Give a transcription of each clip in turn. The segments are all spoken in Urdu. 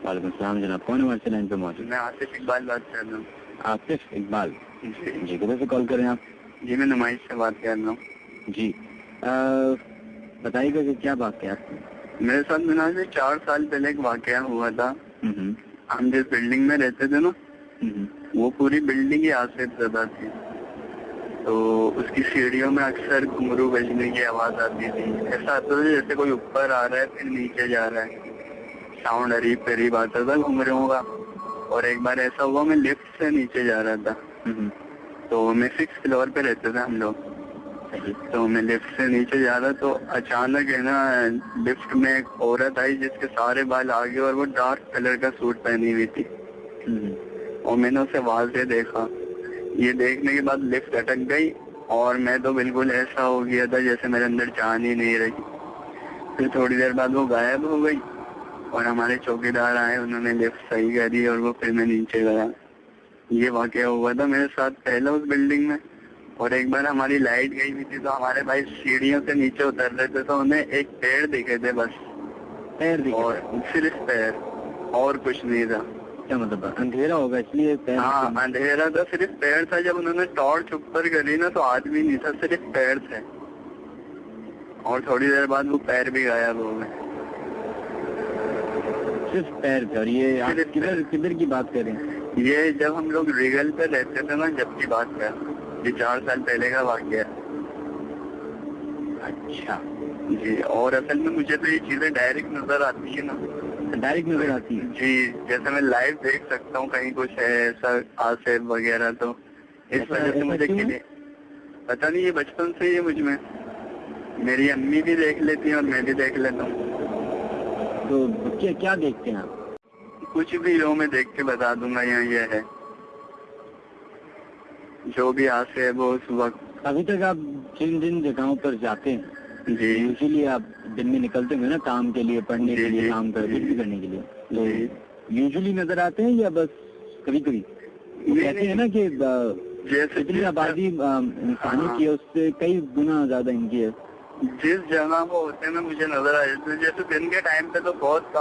وعلیکم السلام جناب، کون ہمارے سے لائن پہ موجود؟ میں آصف اقبال بات کر رہا ہوں. آصف اقبال جی کدھر سے کال کر رہے ہیں آپ؟ جی میں نمائش سے بات کر رہا ہوں. جی بتائیے گا کہ کیا بات کیا آپ کو؟ میرے ساتھ میں سے 4 سال پہلے ایک واقعہ ہوا تھا. ہم جس بلڈنگ میں رہتے تھے نا وہ پوری بلڈنگ ہی آصف زدہ تھی. تو اس کی سیڑھیوں میں اکثر گھنگرو بجنے کی آواز آتی تھی. ایسا آتا تھا جیسے کوئی اوپر آ رہا ہے پھر نیچے جا رہا ہے. ساؤنڈ عریب قریب آتا تھا گھنگروں کا. اور ایک بار ایسا ہوا میں لفٹ سے نیچے جا رہا تھا. تو میں 6 فلور پہ رہتے تھے ہم لوگ. تو میں لفٹ سے نیچے جا رہا تو اچانک ہے نا لفٹ میں ایک عورت آئی جس کے سارے بال آگے اور وہ ڈارک کلر کا سوٹ پہنی ہوئی تھی. اور میں نے اسے واضح دیکھا. یہ دیکھنے کے بعد لفٹ اٹک گئی اور میں تو بالکل ایسا ہو گیا تھا جیسے میرے اندر جان ہی نہیں رہی. پھر تھوڑی دیر بعد وہ غائب ہو گئی اور ہمارے چوکیدار آئے, انہوں نے لفٹ صحیح کری اور وہ پھر میں نیچے گیا. یہ واقعہ ہوا تھا میرے ساتھ پہلا اس بلڈنگ میں. اور ایک بار ہماری لائٹ گئی ہوئی تھی تو ہمارے بھائی سیڑھیوں سے نیچے اتر رہے تھے تو انہیں ایک پیڑ دکھے تھے بس. پیر دکھے؟ اور صرف پیر اور کچھ نہیں تھا. کیا مطلب اندھیرا ہوگا اس لیے پیر؟ ہاں اندھیرا تھا, صرف پیر تھا. جب انہوں نے ٹارچ اوپر کری نا تو آدمی نہیں تھا, صرف پیر تھے. اور تھوڑی دیر بعد وہ پیر بھی غائب ہو گئے. صرف پیر تھے. اور یہ کدھر کی بات کریں؟ یہ جب ہم لوگ ریگل پہ رہتے تھے نا جب کی بات کر, یہ 4 سال پہلے کا واقعہ ہے. اچھا جی. اور اصل میں مجھے تو یہ چیزیں ڈائریکٹ نظر آتی ہے نا. ڈائریکٹ نظر آتی ہے؟ جی, جیسے میں لائیو دیکھ سکتا ہوں کہیں کچھ ہے ایسا آصف وغیرہ. تو اس وجہ سے مجھے پتا نہیں, یہ بچپن سے ہی ہے مجھ میں. میری امی بھی دیکھ لیتی ہیں اور میں بھی دیکھ لیتا ہوں. تو کیا دیکھتے ہیں آپ؟ کچھ بھی ہو میں دیکھ کے بتا دوں گا یہاں یہ ہے جو بھی آسے ہے وہ اس وقت. ابھی تک آپ جن جگہوں پر جاتے ہیں جی یوزلی آپ دن میں نکلتے ہیں نا کام کے لیے, پڑھنے کے لیے, کام کرنے کے لیے, تو یوزلی نظر آتے ہیں یا بس کبھی کبھی؟ کہتے ہیں نا کہ جتنی آبادی انسانی کی ہے اس سے کئی گنا زیادہ ان کی ہے. جس جگہ وہ ہوتے ہیں نا مجھے نظر آ جاتے ہیں. جیسے دن کے ٹائم پہ تو بہت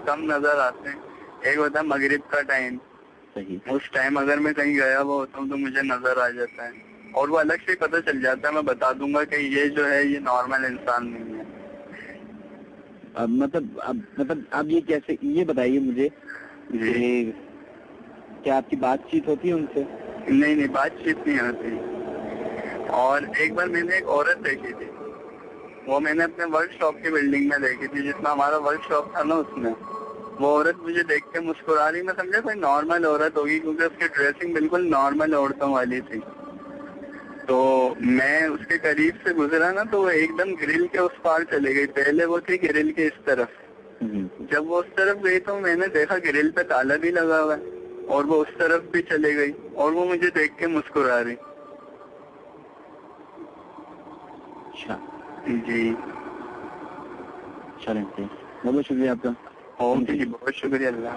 کم نظر آتے ہیں. ایک ہوتا ہے مغرب کا ٹائم, اس ٹائم اگر میں کہیں گیا ہوا ہوتا ہوں تو مجھے نظر آ جاتا ہے. اور وہ الگ سے پتہ چل جاتا ہے, میں بتا دوں گا کہ یہ جو ہے یہ نارمل انسان نہیں ہے. مطلب اب یہ کیسے, یہ بتائیے مجھے کہ کیا آپ کی بات چیت ہوتی ہے ان سے؟ نہیں بات چیت نہیں ہوتی. اور ایک بار میں نے ایک عورت دیکھی تھی, وہ میں نے اپنے ورک شاپ کی بلڈنگ میں دیکھی تھی جس میں ہمارا ورک شاپ تھا نا. اس میں وہ عورت مجھے دیکھ کے مسکرا رہی. میں سمجھا کوئی نارمل عورت ہوگی کیونکہ اس کی ڈریسنگ بالکل نارمل عورتوں والی تھی. تو میں اس کے قریب سے گزرا نا تو وہ ایک دم گرل کے اس پار چلے گئی. پہلے وہ تھی گرل کے اس طرف. جب وہ اس طرف گئی تو میں نے دیکھا گرل پہ تالا بھی لگا ہوا ہے, اور وہ اس طرف بھی چلے گئی اور وہ مجھے دیکھ کے مسکرا رہی. اچھا جی چلیں, بہت شکریہ آپ کا. اوکے جی, بہت شکریہ. اللہ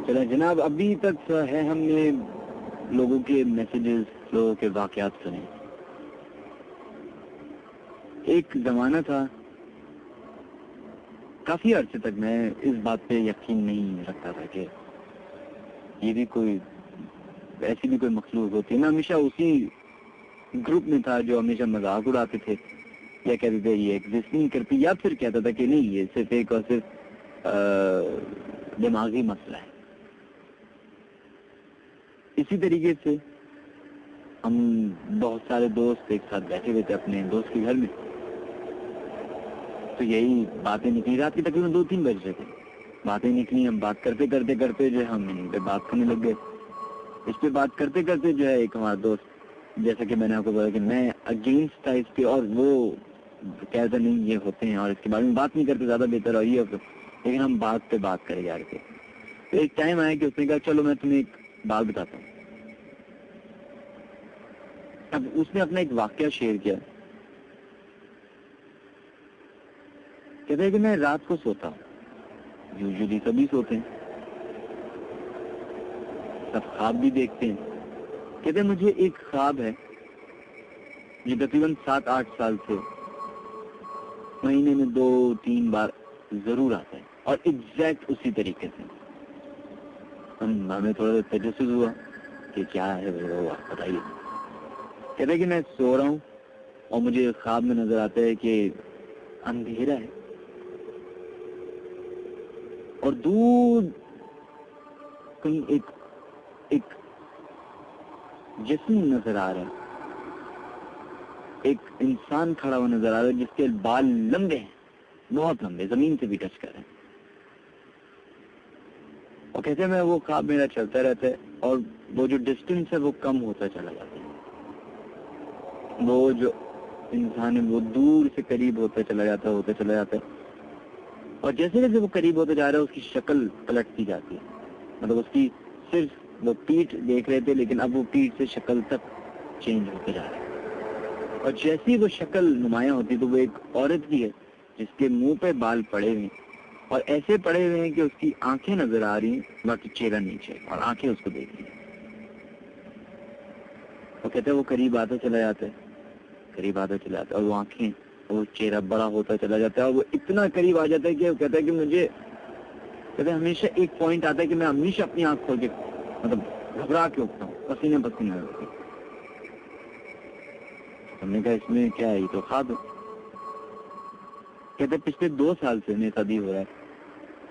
چلیں جناب, ابھی تک ہے ہم نے لوگوں کے میسیجز, لوگوں کے واقعات سنے. ایک زمانہ تھا, کافی عرصے تک میں اس بات پہ یقین نہیں رکھتا تھا کہ یہ بھی کوئی ایسی بھی کوئی مخلوق ہوتی ہے. میں ہمیشہ اسی گروپ میں تھا جو ہمیشہ مذاق اڑاتے تھے, یا کہتے تھے یہ ایگزسٹ نہیں کرتی, یا پھر کہتا تھا کہ نہیں یہ صرف ایک اور صرف دماغی مسئلہ ہے. اسی طریقے سے ہم بہت سارے دوست ایک ساتھ بیٹھے ہوئے تھے اپنے دوست کے گھر میں, تو یہی باتیں نکلی. رات کی تقریباً 2-3 بج رہے تھے, باتیں نکلی. ہم بات کرتے کرتے جو ہے ہم ان پہ بات کرنے لگ گئے. اس پہ بات کرتے کرتے جو ہے ایک ہمارا دوست, جیسا کہ میں نے آپ کو بتایا کہ میں اگینسٹ تھا اس پہ, اور وہ کہتا نہیں یہ ہوتے ہیں اور اس کے بارے میں بات نہیں کرتے, زیادہ بہتر اور یہ, لیکن ہم بات پہ بات کرے جا رہے تھے. تو ایک ٹائم آیا کہ اس نے کہا چلو میں تمہیں ایک بات بتاتا ہوں. اب اس نے اپنا ایک واقعہ شیئر کیا. کہتے ہیں کہ میں رات کو سوتا ہوں, یوزلی سبھی سوتے ہیں, سب خواب بھی دیکھتے ہیں. کہتے ہیں مجھے ایک خواب ہے یہ تقریباً 7-8 سال سے مہینے میں 2-3 بار ضرور آتا ہے اور ایگزیکٹ اسی طریقے سے. ہمیں تھوڑا تجسس ہوا کہ کیا ہے وہ بتائیے. کہتے کہ میں سو رہا ہوں اور مجھے خواب میں نظر آتا ہے کہ اندھیرا ہے اور دور کہیں ایک جسم نظر آ رہا ہے, ایک انسان کھڑا ہوا نظر آ رہا ہے جس کے بال لمبے ہیں, بہت لمبے, زمین سے بھی ٹچ کر رہے ہیں. اور کہتے ہیں میں وہ خواب میرا چلتا رہتا ہے اور وہ جو ڈسٹینس ہے وہ کم ہوتا چلا جاتا ہے. وہ جو انسان ہے وہ دور سے قریب ہوتا چلا جاتا ہے اور جیسے جیسے وہ قریب ہوتا جا رہا ہے اس کی شکل پلٹتی جاتی ہے. مطلب اس کی صرف وہ پیٹھ دیکھ رہے تھے لیکن اب وہ پیٹھ سے شکل تک چینج ہوتے جا رہا ہے. اور جیسی وہ شکل نمایاں ہوتی تو وہ ایک عورت کی ہے جس کے منہ پہ بال پڑے ہوئے ہیں اور ایسے پڑے ہوئے ہیں کہ اس کی آنکھیں نظر آ رہی ہیں باقی چہرہ نیچے اور آنکھیں اس کو دیکھ رہی ہیں. وہ کہتے ہیں وہ قریب آتا چلا جاتا ہے اور وہ آنکھیں وہ چہرہ بڑا ہوتا چلا جاتا ہے اور وہ اتنا قریب آ جاتا ہے کہ وہ کہتا ہے کہ مجھے کہتے ہیں ہمیشہ ایک پوائنٹ آتا ہے کہ میں ہمیشہ اپنی آنکھ کھول کے مطلب گھبرا کے اٹھتا ہوں, پسینے ہوتے. ہم نے کہا اس میں کیا ہے, یہ تو خواب ہے. کہتے ہیں پچھلے 2 سال سے میرے ساتھ یہ ہو رہا ہے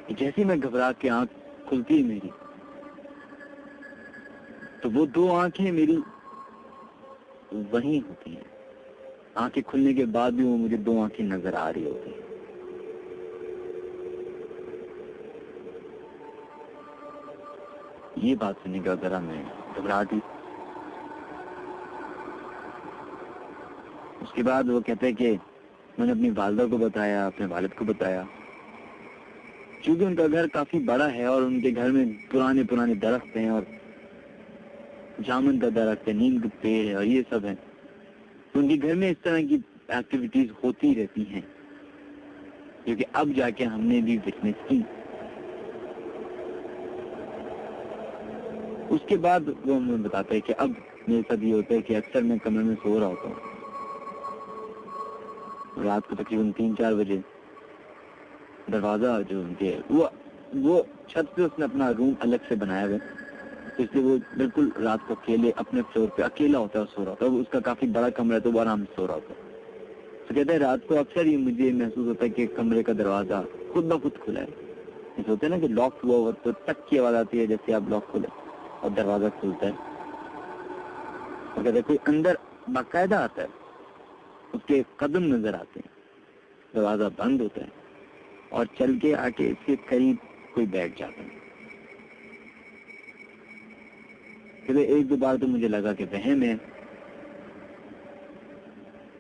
کہ جیسے میں گھبرا کے آنکھ کھلتی ہے میری تو وہ 2 آنکھیں میری وہیں ہوتی ہیں. آنکھیں کھلنے کے بعد بھی وہ مجھے 2 آنکھیں نظر آ رہی ہوتی ہیں. یہ بات سننے کا ذرا میں گھبراہٹ ہوئی. اس کے بعد وہ کہتے ہیں کہ میں نے اپنی والدہ کو بتایا, اپنے والد کو بتایا. چونکہ ان کا گھر کافی بڑا ہے اور ان کے گھر میں پرانے درخت ہیں اور جامن کا درخت ہے, نیم کے پیڑ ہے اور یہ سب ہے. تو ان کے گھر میں اس طرح کی ایکٹیویٹیز ہوتی رہتی ہیں کیونکہ اب جا کے ہم نے بھی وٹنس کی. اس کے بعد وہ ہمیں بتاتا ہے کہ اب میرے ساتھ یہ ہوتا ہے کہ اکثر میں کمرے میں سو رہا ہوتا ہوں رات کو تقریباً 3-4 بجے. دروازہ جو ان کے وہ چھت پہ اس نے اپنا روم الگ سے بنایا ہوا ہے, اس لیے وہ بالکل رات کو اکیلے اپنے فلور پہ اکیلا ہوتا ہے اور سو رہا ہوتا ہے. اس کا کافی بڑا کمرہ ہے تو وہ آرام سے سو رہا ہوتا ہے. تو کہتے ہیں رات کو اکثر یہ مجھے محسوس ہوتا ہے کہ کمرے کا دروازہ خود بخود کھلا ہے. جیسے ہوتا ہے نا کہ لاک ہوا ہوا تو ٹک کی آواز آتی ہے جیسے آپ لاک کھولے اور دروازہ کھلتا ہے. اور کہتے ہیں کوئی اندر باقاعدہ آتا ہے, اس کے قدم نظر آتے ہیں, دروازہ بند ہوتا ہے اور چل کے آ کے اس کے قریب کوئی بیٹھ جاتا ہے. کہتے 1-2 بار تو مجھے لگا کہ وہم ہے.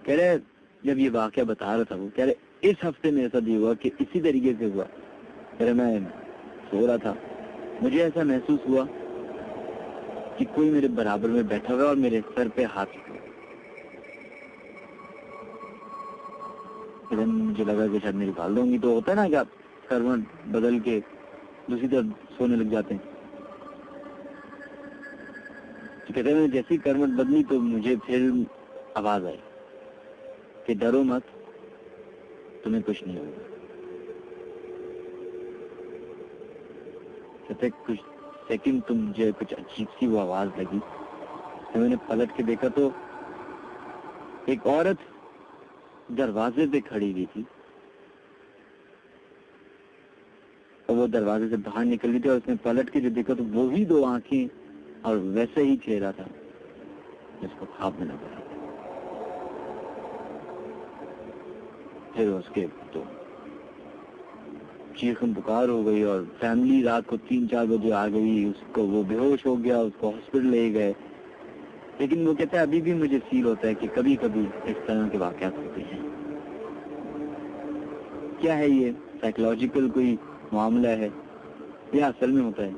کہہ رہے جب یہ واقعہ بتا رہا تھا وہ کہہ رہے اس ہفتے میرے ساتھ یہ ہوا کہ اسی طریقے سے ہوا. کہہ رہے میں سو رہا تھا, مجھے ایسا محسوس ہوا کہ کوئی میرے برابر میں بیٹھا ہوا اور میرے سر پہ ہاتھ رکھا. مجھے لگا کہ شاید میری والدہ ہوں گی. تو ہوتا ہے نا کہ آپ کروٹ بدل کے دوسری طرف سونے لگ جاتے ہیں. تو کہتے ہیں جیسی کروٹ بدلی تو مجھے پھر آواز آئی کہ ڈرو مت, تمہیں کچھ نہیں ہوگا. کہتے کچھ سیکنڈ تو مجھے کچھ عجیب سی وہ آواز لگی. تو میں نے پلٹ کے دیکھا تو ایک عورت دروازے پہ کھڑی ہوئی تھی اور وہ دروازے سے باہر نکل گئی تھی. اور اس نے پلٹ کے جو دیکھا تو وہی 2 آنکھیں اور ویسے ہی چہرہ تھا جس کو خواب میں نظر آیا. پھر اس کے تو چیخن پکار ہو گئی اور فیملی رات کو 3-4 بجے آ گئی. اس کو وہ بے ہوش ہو گیا, اس کو ہاسپٹل لے گئے. لیکن وہ کہتا ہے ابھی بھی مجھے فیل ہوتا ہے کہ کبھی کبھی اس طرح کے واقعات ہوتے ہیں. کیا ہے یہ سائیکولوجیکل کوئی معاملہ ہے یا اصل میں ہوتا ہے؟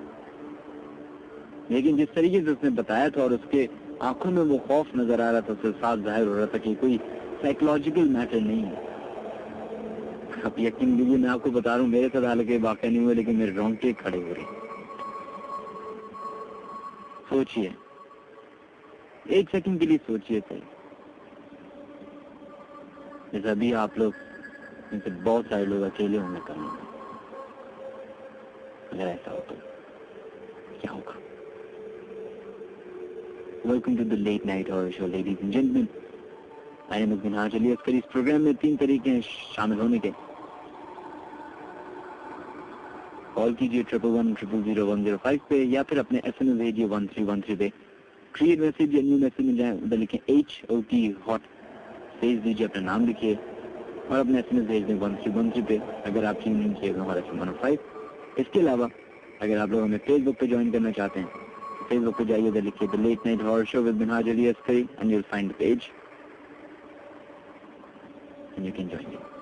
لیکن جس طریقے سے اس نے بتایا تھا اور اس کے آنکھوں میں وہ خوف نظر آ رہا تھا, اس سے صاف ظاہر ہو رہا تھا کہ کوئی سائیکولوجیکل میٹر نہیں ہے. اب یقین کیجیے میں آپ کو بتا رہا ہوں میرے ساتھ حالانکہ واقعہ نہیں ہوا لیکن میرے رونگٹے کھڑے ہو رہے. سوچئے 1 سیکنڈ کے لیے, سوچئے صحیح. جیسے ابھی آپ لوگ ان سے بہت سارے لوگ اکیلے ہوں گے کرنے میں. اگر ایسا ہو تو کیا ہوگا؟ Welcome to the late night horror show ladies and gentlemen. میں نے منہاج علی اختر. اس پروگرام میں 3 طریقے ہیں شامل ہونے کے. کال کیجیے 11100105 پہ یا پھر اپنے ایس ایم ایس بھیجیے 1313 پہ. کریٹ میسج یا نیو میسج میں جائیں, ادھر لکھیں HOT ہاٹ, بھیج دیجیے, اپنا نام لکھیے اور اپنے ایس ایم ایس بھیج دیں 1313 پہ اگر آپ ٹیون ان کیے ہمارا 105. اس کے علاوہ اگر آپ لوگ ہمیں فیس بک پہ جوائن کرنا چاہتے ہیں, فیس بک پہ جائیے, ادھر لکھیے the late night horror show with Minhaj Ali Asghari and you will find the page and you can join.